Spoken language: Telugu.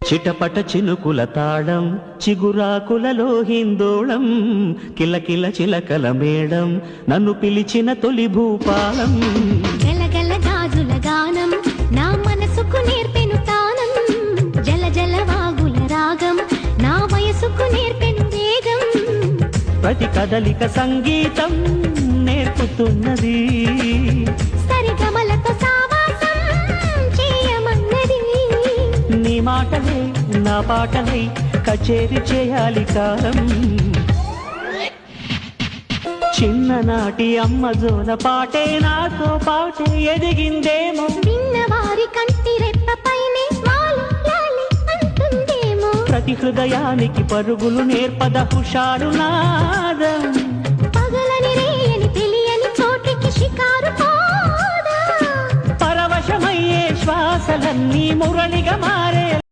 చిటపట చినుకుల తాళం చిగురాకులలో హిందోళం కిలకిల చిలకల మేడం నన్ను పిలిచిన తొలి భూపాలం గలగల గాజుల గానం నా మనసుకు నేర్పెను తానం జల జల వాగుల రాగం నా వయసుకు నేర్పెను వేగం ప్రతి కదలిక సంగీతం నేర్పుతున్నది సరిగమలతో సావాసం చేయమన్నది నీ మాటలే నా పాటలై కచేరి చేయాలి కాలం చిన్ననాటి అమ్మ జోల పాటే నాతో పాటే ఎదిగిందేమో విన్నవారి కంటి రెప్పపైనే వాలి లాలి అంటుందేమో ప్రతి హృదయానికి పరుగులు నేర్పద హుషారు నాదం పగలని రేయని తెలియని చోటికి షికారు పోదా పరవశమయ్యే శ్వాసలన్నీ మురళిగా మారే